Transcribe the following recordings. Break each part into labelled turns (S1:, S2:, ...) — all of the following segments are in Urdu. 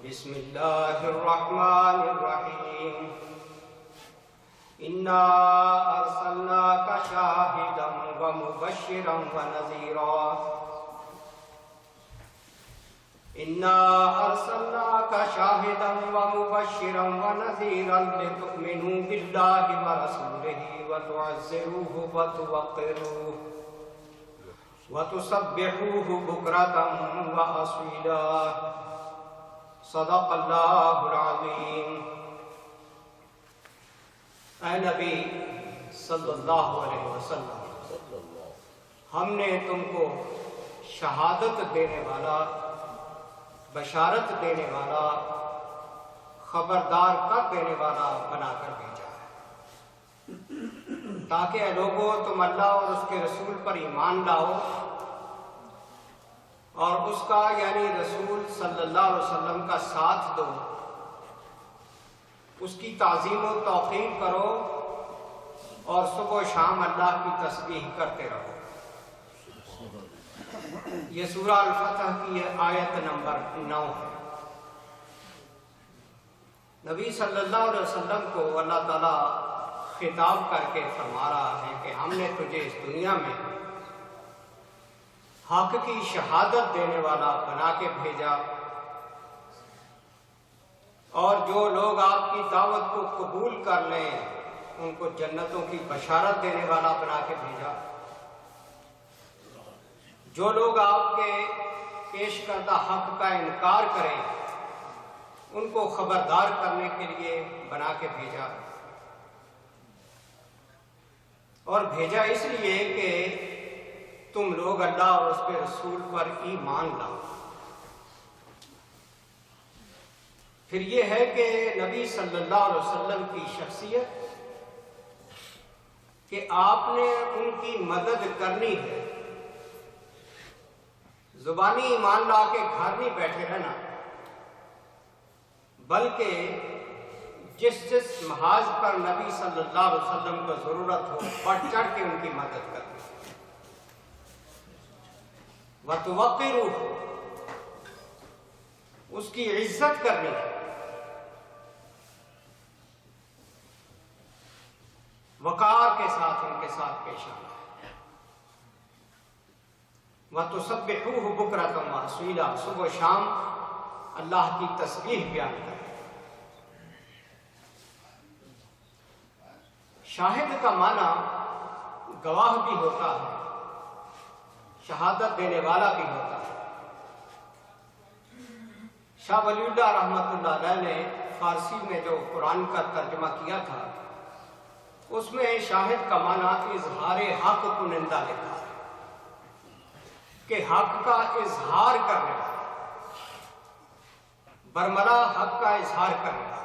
S1: بسم اللہ الرحمن الرحیم انا ارسلناک شاہدا ومبشرا ونذیرا انا ارسلناک شاہدا ومبشرا ونذیرا لتؤمنوا باللہ ورسولہ وتعزروہ وتوقروہ وتسبحوہ بکرۃ واصیلا صدق اللہ العظیم۔ اے نبی صلی اللہ علیہ وسلم، ہم نے تم کو شہادت دینے والا، بشارت دینے والا، خبردار کر دینے والا بنا کر بھیجا ہے تاکہ اے لوگوں تم اللہ اور اس کے رسول پر ایمان لاؤ اور اس کا یعنی رسول صلی اللہ علیہ وسلم کا ساتھ دو، اس کی تعظیم و توقیر کرو اور صبح و شام اللہ کی تسبیح کرتے رہو۔ یہ سورہ الفتح کی آیت نمبر 9 ہے۔ نبی صلی اللہ علیہ وسلم کو اللہ تعالیٰ خطاب کر کے فرما رہا ہے کہ ہم نے تجھے اس دنیا میں حق کی شہادت دینے والا بنا کے بھیجا، اور جو لوگ آپ کی دعوت کو قبول کر لیں ان کو جنتوں کی بشارت دینے والا بنا کے بھیجا، جو لوگ آپ کے پیش کردہ حق کا انکار کریں ان کو خبردار کرنے کے لیے بنا کے بھیجا، اور بھیجا اس لیے کہ تم لوگ اللہ اور اس کے رسول پر ایمان لاؤ۔ پھر یہ ہے کہ نبی صلی اللہ علیہ وسلم کی شخصیت کہ آپ نے ان کی مدد کرنی ہے، زبانی ایمان لا کے گھر نہیں بیٹھے رہنا، بلکہ جس محاذ پر نبی صلی اللہ علیہ وسلم کو ضرورت ہو بڑھ چڑھ کے ان کی مدد کرنی، وَتُوَقِّرُوهُ، اس کی عزت کرنی ہے، وقار کے ساتھ ان کے ساتھ پیش آنا ہے، وَتُسَبِّحُوهُ بُكْرَةً وَأَصِيلًا، صبح و شام اللہ کی تسبیح بیان کریں۔ شاہد کا معنی گواہ بھی ہوتا ہے، شہادت دینے والا بھی ہوتا ہے۔ شاہ ولی اللہ رحمۃ اللہ علیہ نے فارسی میں جو قرآن کا ترجمہ کیا تھا اس میں شاہد کا معنی اظہار حق کنندہ لکھا ہے کہ حق کا اظہار کرنے والا، برملا حق کا اظہار کرنے والا،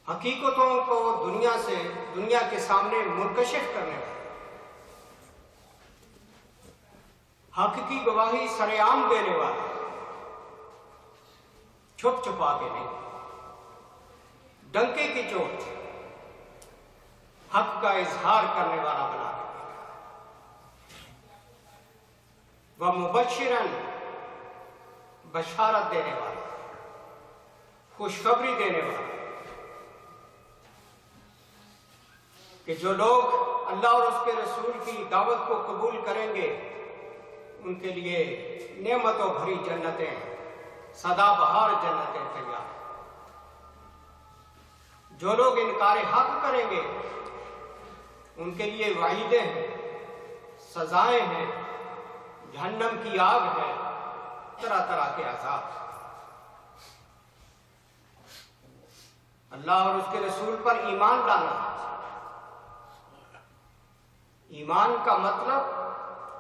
S1: حقیقتوں کو دنیا کے سامنے منکشف کرنے والا، حق کی گواہی سر عام دینے والا، چھپ چھپا کے نہیں، ڈنکے کی چوٹ حق کا اظہار کرنے والا بنا کے وَمُبَشِّرًا، بشارت دینے والا، خوشخبری دینے والا کہ جو لوگ اللہ اور اس کے رسول کی دعوت کو قبول کریں گے ان کے لیے نعمتوں بھری جنتیں، سدا بہار جنتیں تیار ہیں۔ جو لوگ انکار حق کریں گے ان کے لیے وعیدیں ہیں، سزائیں ہیں، جہنم کی آگ ہے، طرح طرح کے عذاب۔ اللہ اور اس کے رسول پر ایمان لانا، ایمان کا مطلب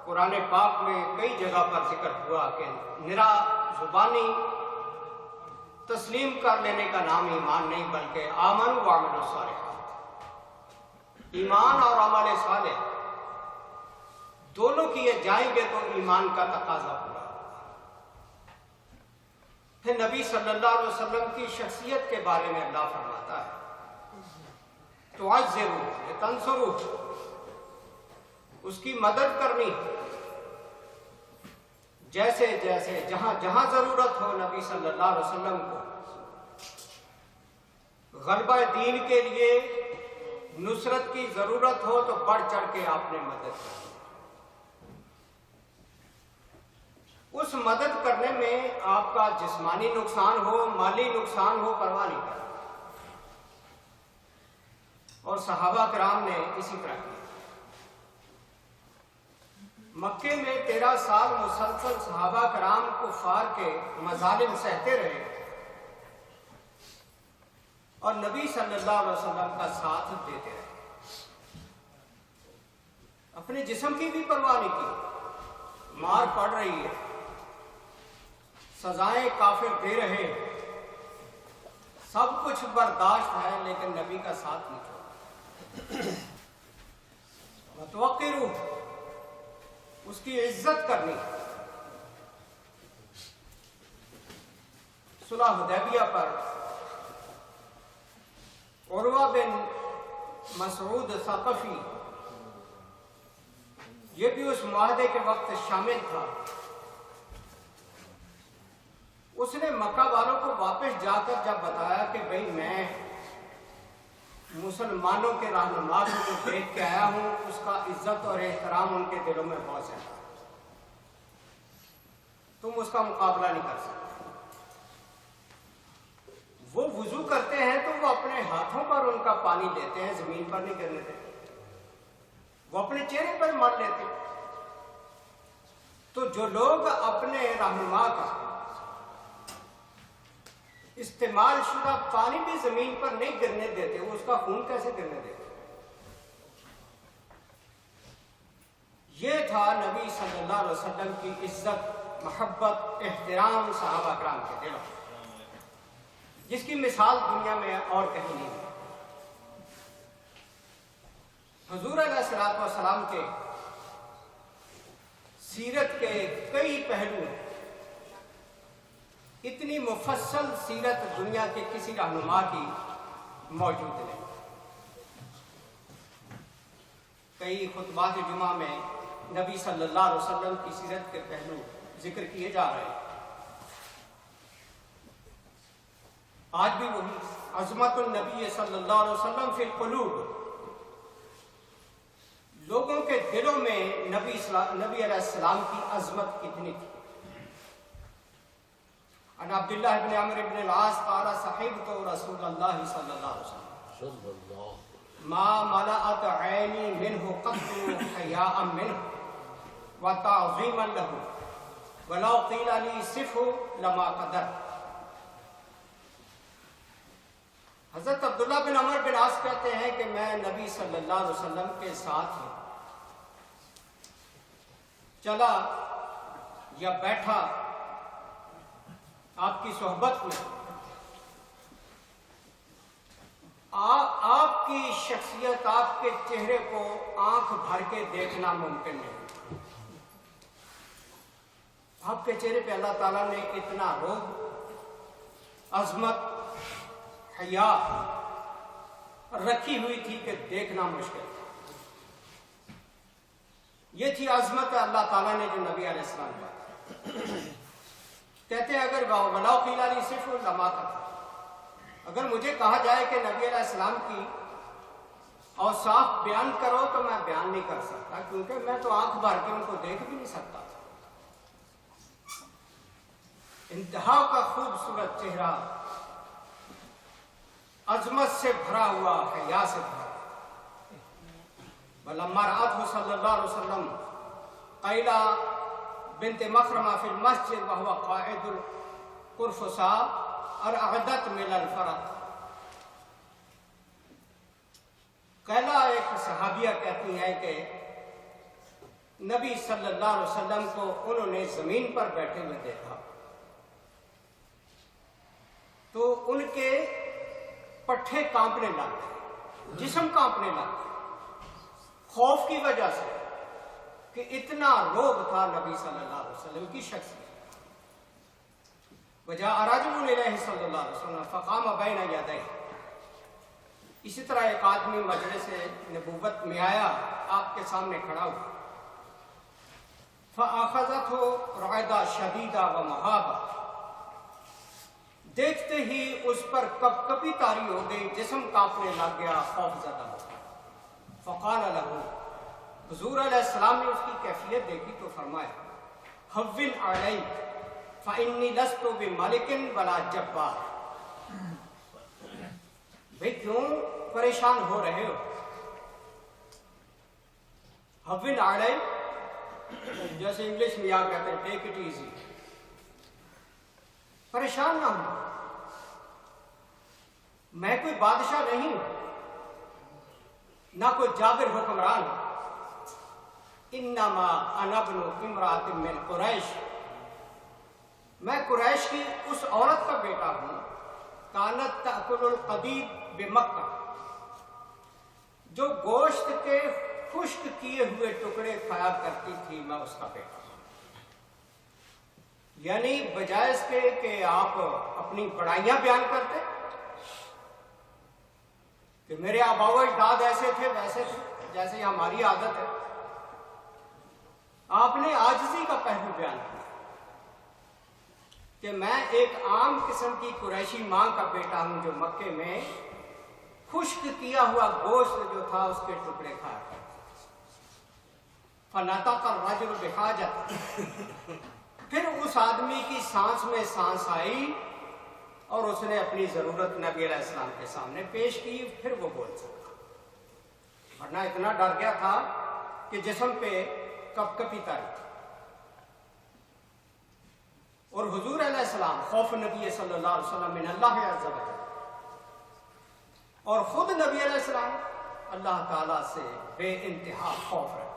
S1: قرآن پاک میں کئی جگہ پر ذکر ہوا کہ نرا زبانی تسلیم کر لینے کا نام ایمان نہیں بلکہ آمن و عمل الصالحات، ایمان اور عمل صالح دونوں کیے جائیں گے تو ایمان کا تقاضا پورا ہوگا۔ پھر نبی صلی اللہ علیہ وسلم کی شخصیت کے بارے میں اللہ فرماتا ہے تُعَزِّرُوهُ لِتَنْصُرُوهُ، اس کی مدد کرنی، جیسے جیسے جہاں جہاں ضرورت ہو نبی صلی اللہ علیہ وسلم کو غلبہ دین کے لیے نصرت کی ضرورت ہو تو بڑھ چڑھ کے آپ نے مدد کی۔ اس مدد کرنے میں آپ کا جسمانی نقصان ہو، مالی نقصان ہو، پرواہ نہیں کرا، اور صحابہ کرام نے اسی طرح کیا۔ مکے میں 13 سال مسلسل صحابہ کرام کفار کے مظالم سہتے رہے اور نبی صلی اللہ علیہ وسلم کا ساتھ دیتے رہے، اپنے جسم کی بھی پرواہ نہیں کی۔ مار پڑ رہی ہے، سزائیں کافر دے رہے ہیں، سب کچھ برداشت ہے، لیکن نبی کا ساتھ نہیں چھوڑا۔ متوقر اس کی عزت کرنی۔ صلح حدیبیہ پر عروہ بن مسعود ثقفی، یہ بھی اس معاہدے کے وقت شامل تھا۔ اس نے مکہ والوں کو واپس جا کر جب بتایا کہ بھئی میں مسلمانوں کے رہنما کو دیکھ کے آیا ہوں، اس کا عزت اور احترام ان کے دلوں میں بہت زیادہ، تم اس کا مقابلہ نہیں کر سکتے۔ وہ وضو کرتے ہیں تو وہ اپنے ہاتھوں پر ان کا پانی لیتے ہیں، زمین پر نہیں گرنے دیتے، وہ اپنے چہرے پر مل لیتے ہیں۔ تو جو لوگ اپنے رہنما کا استعمال شدہ پانی بھی زمین پر نہیں گرنے دیتے، وہ اس کا خون کیسے گرنے دیتے؟ یہ تھا نبی صلی اللہ علیہ وسلم کی عزت، محبت، احترام صحابہ کرام کے دلوں، جس کی مثال دنیا میں اور کہیں نہیں ہے۔ حضور علیہ السلام کے سیرت کے کئی پہلو ہیں، اتنی مفصل سیرت دنیا کے کسی رہنما کی موجود نہیں۔ کئی خطبات جمعہ میں نبی صلی اللہ علیہ وسلم کی سیرت کے پہلو ذکر کیے جا رہے ہیں۔ آج بھی وہی عظمت النبی صلی اللہ علیہ وسلم فی القلوب، لوگوں کے دلوں میں نبی علیہ السلام کی عظمت کتنی تھی۔ عن عبداللہ بن عمرو بن العاص قال صحبت رسول اللہ صلی اللہ علیہ وسلم ما ملأت عینی منہ قط حیاء منہ وتعظیما له ولو قیل لی صفہ لما قدر۔ حضرت عبداللہ بن عمرو بن العاص کہتے ہیں کہ میں نبی صلی اللہ علیہ وسلم کے ساتھ چلا یا بیٹھا آپ کی صحبت میں، آپ کی شخصیت، آپ کے چہرے کو آنکھ بھر کے دیکھنا ممکن نہیں۔ آپ کے چہرے پہ اللہ تعالیٰ نے اتنا روب، عظمت، حیا رکھی ہوئی تھی کہ دیکھنا مشکل تھا۔ یہ تھی عظمت اللہ تعالیٰ نے جو نبی علیہ السلام کا کہتے ہیں اگر ولاؤ قیلانی صرف لما کا تھا، اگر مجھے کہا جائے کہ نبی علیہ السلام کی اوصاف بیان کرو تو میں بیان نہیں کر سکتا، کیونکہ میں تو آنکھ بھر کے ان کو دیکھ بھی نہیں سکتا تھا۔ انتہا کا خوبصورت چہرہ، عظمت سے بھرا ہوا، حیا سے بھرا۔ ولما رأته صلی اللہ علیہ وسلم قیلہ بنت مخرمہ فی المسجد وهو قاعد القرفصاء ارعدت من الفرق۔ قیلہ ایک صحابیہ کہتی ہے کہ نبی صلی اللہ علیہ وسلم کو انہوں نے زمین پر بیٹھے ہوئے دیکھا تو ان کے پٹھے کانپنے لگے، جسم کانپنے لگے، خوف کی وجہ سے کہ اتنا روب تھا نبی صلی اللہ علیہ وسلم کی شخصیت۔ وجاء رجل الیہ صلی اللہ علیہ وسلم فقام بین یدیہ، اسی طرح ایک آدمی مجلس نبوت میں آیا، آپ کے سامنے کھڑا ہوا۔ فَأَخَذَتْهُ رَعْدَةٌ شَدِيدَةٌ وَمَهَابَةٌ، دیکھتے ہی اس پر کپ کپی طاری ہو گئی، جسم کانپنے لگ گیا، خوف زدہ ہو گیا۔ فقال له، حضور علیہ السلام نے اس کی کیفیت دیکھی تو فرمایا هَوِّنْ عَلَيْكَ فَإِنِّي لَسْتُ بِمَلِكٍ وَلَا جَبَّارٍ، بھئی کیوں پریشان ہو رہے ہو؟ هَوِّنْ عَلَيْكَ جیسے انگلش میں یا کہتے ہیں ٹیک اٹ ایزی، پریشان نہ ہوں، میں کوئی بادشاہ نہیں ہوں، نہ کوئی جابر حکمران ہوں، انما انا ابن امرأۃ من قریش، میں قریش کی اس عورت کا بیٹا ہوں، کانت تأکل القدید بمکہ، جو گوشت کے خشک کیے ہوئے ٹکڑے کھایا کرتی تھی، میں اس کا بیٹا ہوں۔ یعنی بجائے اس کے کہ آپ اپنی بڑائیاں بیان کرتے کہ میرے آباء و اجداد ایسے تھے ویسے تھے جیسے ہماری عادت ہے، آپ نے عاجزی کا پہلو بیان کیا کہ میں ایک عام قسم کی قریشی ماں کا بیٹا ہوں جو مکے میں خشک کیا ہوا گوشت جو تھا اس کے ٹکڑے کھایا کرتا۔ فَنَطَقَ الرَّجُلُ بِحَاجَةٍ، پھر اس آدمی کی سانس میں سانس آئی اور اس نے اپنی ضرورت نبی علیہ السلام کے سامنے پیش کی، پھر وہ بول سکا، ورنہ اتنا ڈر گیا تھا کہ جسم پہ کپ کپی طاری تھی۔ اور حضور علیہ السلام خوف نبی صلی اللہ علیہ وسلم من اللہ عز و جل، اور خود نبی علیہ السلام اللہ تعالیٰ سے بے انتہا خوف رکھتے تھے۔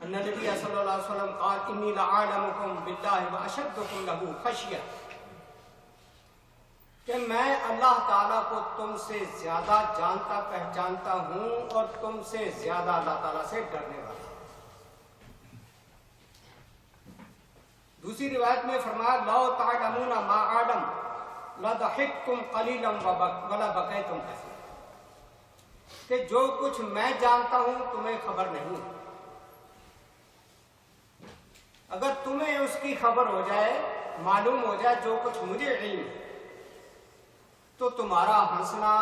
S1: ان نبی صلی اللہ علیہ وسلم قال انی لعالمکم باللہ واشدکم لہ خشیہ، کہ میں اللہ تعالیٰ کو تم سے زیادہ جانتا پہچانتا ہوں اور تم سے زیادہ اللہ تعالیٰ سے ڈرنے والا ہوں۔ دوسری روایت میں فرمایا لو تعلمون ما اعلم لضحکتم قلیلا ولبکیتم کثیرا، کہ جو کچھ میں جانتا ہوں تمہیں خبر نہیں، اگر تمہیں اس کی خبر ہو جائے، معلوم ہو جائے جو کچھ مجھے علم ہے، تو تمہارا ہنسنا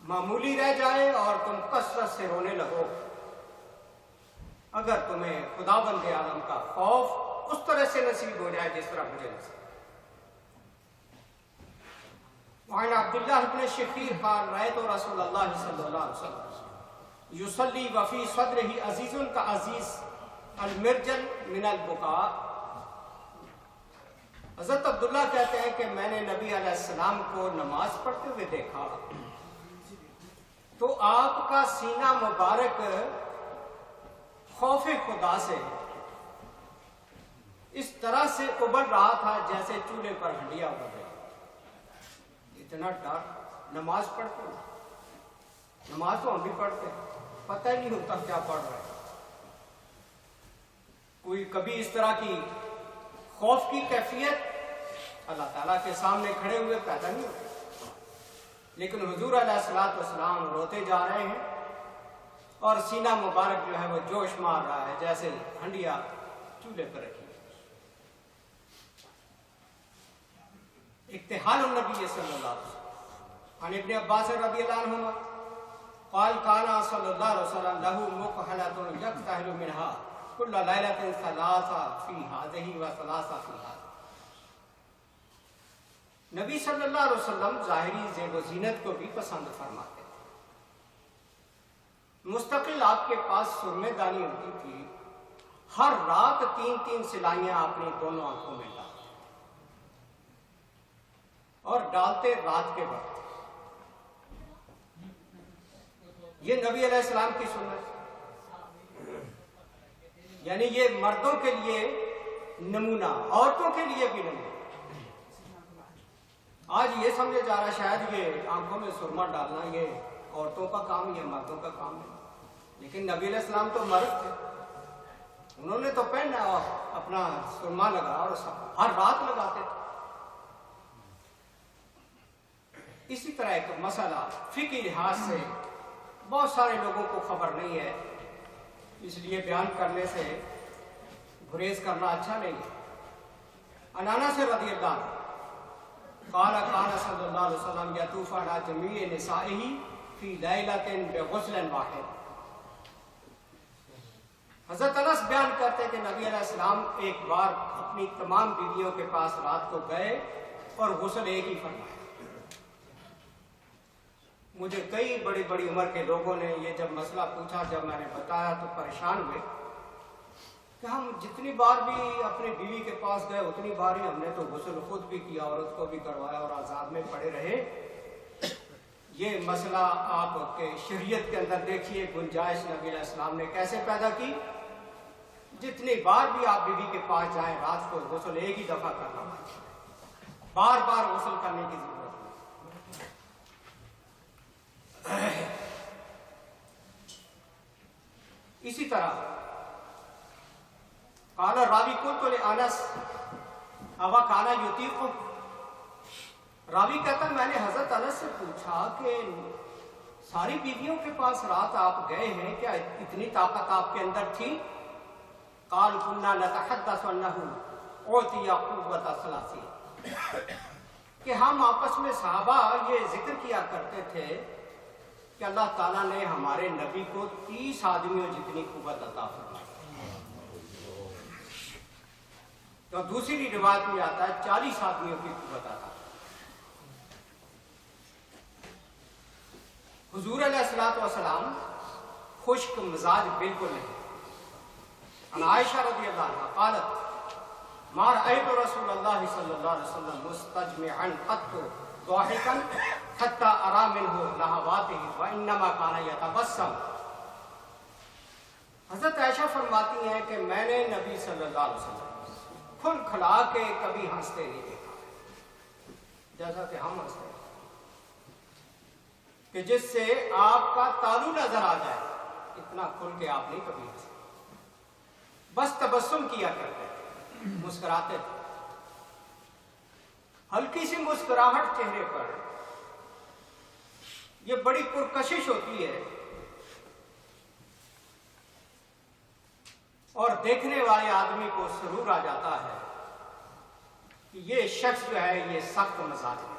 S1: معمولی رہ جائے اور تم کثرت سے رونے لگو، اگر تمہیں خداوند عالم کا خوف اس طرح سے نصیب ہو جائے جس طرح مجھے نصیب۔ وعن عبداللہ بن شخیر قال رأیت رسول اللہ صلی اللہ علیہ وسلم یصلی وفی صدرہ عزیز کا عزیز المرجل من البکاء، حضرت عبداللہ کہتے ہیں کہ میں نے نبی علیہ السلام کو نماز پڑھتے ہوئے دیکھا تو آپ کا سینہ مبارک خوف خدا سے اس طرح سے ابل رہا تھا جیسے چولہے پر ہنڈیا ابل رہی، اتنا ڈر۔ نماز پڑھتے ہیں، نماز تو ہم بھی پڑھتے ہیں، پتہ ہی نہیں ہوتا کیا پڑھ رہے ہیں، کوئی کبھی اس طرح کی خوف کی کیفیت اللہ تعالیٰ کے سامنے کھڑے ہوئے پیدا نہیں ہوتی، لیکن حضور علیہ السلام روتے جا رہے ہیں اور سینہ مبارک جو ہے وہ جوش مار رہا ہے جیسے ہنڈیا چولہے پر رکھی۔ اقتحال النبی صلی اللہ علیہ وسلم عن ابن عباس رضی اللہ عنہما قال کانا صلی اللہ علیہ وسلم لہو مکحلۃ یقتحل منہا کل لیلۃ ثلاثہ فی ہذہ و ثلاثہ فی ہذہ۔ نبی صلی اللہ علیہ وسلم ظاہری زیب و زینت کو بھی پسند فرماتے تھے، مستقل آپ کے پاس سرمے دانی ہوتی تھی، ہر رات 3 سلائیاں اپنی دونوں آنکھوں میں ڈالتے اور ڈالتے رات کے وقت۔ یہ نبی علیہ السلام کی سنت، یعنی یہ مردوں کے لیے نمونہ، عورتوں کے لیے بھی نمونہ۔ آج یہ سمجھا جا رہا شاید یہ آنکھوں میں سرما ڈالنا یہ عورتوں کا کام ہے، مردوں کا کام ہے، لیکن نبی علیہ السلام تو مرد تھے، انہوں نے تو پہنا اور اپنا سرما لگا اور ہر رات لگاتے تھے۔ اسی طرح ایک مسئلہ فقہی لحاظ سے بہت سارے لوگوں کو خبر نہیں ہے اس لیے بیان کرنے سے گریز کرنا اچھا نہیں ہے۔ انانا سے رضی اللہ عنہ قال کان صلی اللہ علیہ وسلم یطوف علی جمیع نسائہ فی لیلۃ بغسل واحد۔ حضرت انس بیان کرتے ہیں کہ نبی علیہ السلام ایک بار اپنی تمام بیویوں کے پاس رات کو گئے اور غسل ایک ہی فرمایا۔ مجھے کئی بڑی بڑی عمر کے لوگوں نے یہ جب مسئلہ پوچھا، جب میں نے بتایا تو پریشان ہوئے کہ ہم جتنی بار بھی اپنی بیوی کے پاس گئے اتنی بار ہی ہم نے تو غسل خود بھی کیا، عورت کو بھی کروایا اور عذاب میں پڑے رہے۔ یہ مسئلہ آپ کے شریعت کے اندر دیکھیے گنجائش نبی علیہ السلام نے کیسے پیدا کی۔ جتنی بار بھی آپ بیوی کے پاس جائیں رات کو غسل ایک ہی دفعہ کرنا، بار بار غسل کرنے کی ضرورت نہیں۔ اسی طرح قال راوی قلت لانس اوا کانا یطیق، راوی کہتا ہے میں نے حضرت انس سے پوچھا کہ ساری بیویوں کے پاس رات آپ گئے ہیں، کیا اتنی طاقت آپ کے اندر تھی؟ قال كنا نتحدث انه اعطي قوة ثلاثين، کہ ہم آپس میں صحابہ یہ ذکر کیا کرتے تھے کہ اللہ تعالیٰ نے ہمارے نبی کو 30 آدمیوں جتنی قوت عطا فرمائی، تو دوسری روایت میں آتا ہے 40 آدمیوں کی قوت عطا۔ حضور علیہ الصلوۃ والسلام خشک مزاج بالکل نہیں۔ عن عائشہ رضی اللہ عنہ قالت ما رأيت رسول اللہ صلی اللہ علیہ وسلم مستجمعا قط ضاحكا حتى أرى منه لهواته وإنما كان يتبسم۔ حضرت عائشہ فرماتی ہیں کہ میں نے نبی صلی اللہ علیہ وسلم کھل کھلا کے کبھی ہنستے نہیں دیکھا جیسا کہ ہم ہنستے ہیں، کہ جس سے آپ کا تالو نظر آ جائے، اتنا کھل کے آپ نہیں کبھی ہنستے، بس تبسم کیا کرتے تھے، مسکراتے تھے، ہلکی سی مسکراہٹ چہرے پر، یہ بڑی پرکشش ہوتی ہے اور دیکھنے والے آدمی کو سرور آ جاتا ہے کہ یہ شخص جو ہے یہ سخت مزاج ہے۔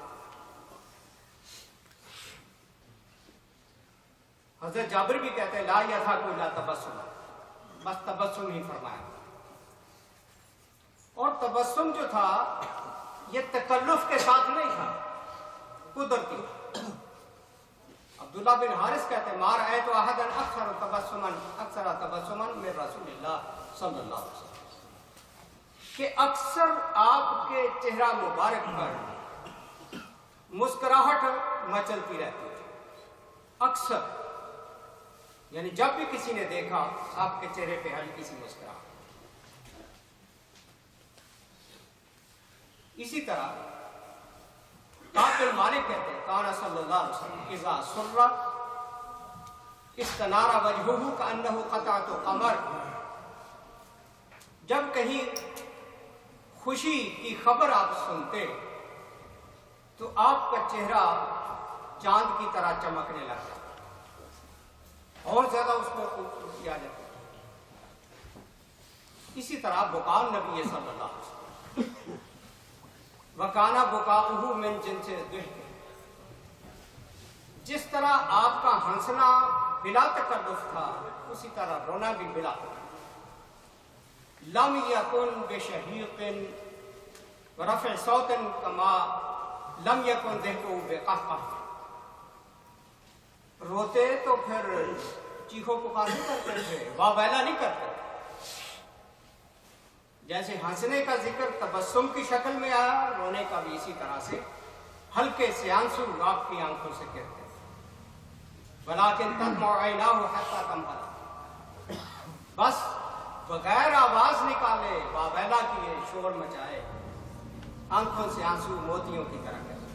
S1: حضرت جابر بھی کہتے ہیں لا یضحک الا تبسما، بس تبسم ہی فرمایا، اور تبسم جو تھا یہ تکلف کے ساتھ نہیں تھا، قدرتی۔ عبداللہ بن حارث کہتے ہیں ما رأیت احدا اکثر تبسما من رسول اللہ صلی اللہ علیہ وسلم، کہ اکثر آپ کے چہرہ مبارک پر مسکراہٹ مچلتی رہتی تھی، اکثر، یعنی جب بھی کسی نے دیکھا آپ کے چہرے پہ ہلکی سی مسکراہٹ۔ اسی طرح کعب بن مالک کہتے ہیں کان صلی اللہ علیہ وسلم اذا سر استنار وجهه كأنه قطعة قمر، جب کہیں خوشی کی خبر آپ سنتے تو آپ کا چہرہ چاند کی طرح چمکنے لگتا، اور زیادہ اس کو خوبصورتی آ جاتی۔ اسی طرح بکاء نبی صلی اللہ علیہ وسلم وکانا بکاؤہ من جنس الضحک، جس طرح آپ کا ہنسنا بلا تکلف تھا اسی طرح رونا بھی بلا تکلف۔ لم یکن بشہیق ورفع صوت کما لم یکن ضحکہ بقہقہ، روتے تو پھر چیخو پکار نہیں کرتے تھے، واہ ویلا نہیں کرتے، جیسے ہنسنے کا ذکر تبسم کی شکل میں آیا، رونے کا بھی اسی طرح سے ہلکے سے آنسو آپ کی آنکھوں سے گرتے، ولیکن تدمع عیناہ حتی تمہر، بس بغیر آواز نکالے واویلا کیے شور مچائے آنکھوں سے آنسو موتیوں کی طرح گرتے۔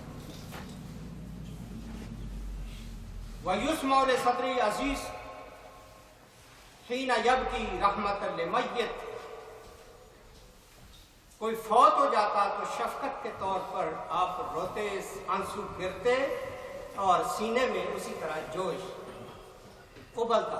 S1: وَيُسْمَعُ لِصَدْرِ عَزِيزٍ حِينَ يَبْكِي رَحْمَةً لِمَيِّتٍ، کوئی فوت ہو جاتا تو شفقت کے طور پر آپ روتے، آنسو گرتے اور سینے میں اسی طرح جوش ابلتا۔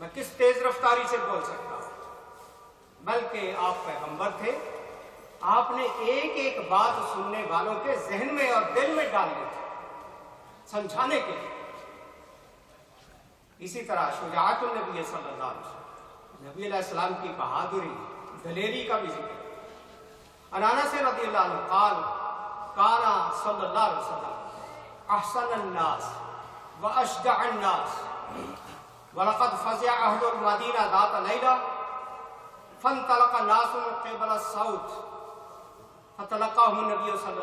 S1: میں کس تیز رفتاری سے بول سکتا ہوں؟ بلکہ آپ پیغمبر تھے، آپ نے ایک ایک بات سننے والوں کے ذہن میں اور دل میں ڈالنی تھی، سمجھانے کے لیے۔ اسی طرح شجاعت النبی صلی اللہ علیہ وسلم، نبی علیہ السلام کی بہادری، دلیری کا بھی ذکر۔ عن انس رضی اللہ عنہ قال کان صلی اللہ علیہ وسلم احسن الناس واشجع الناس ولقد فزع اهل المدینہ ذات لیلہ فانطلق الناس من قبل الصوت فتلقاهم النبی صلی اللہ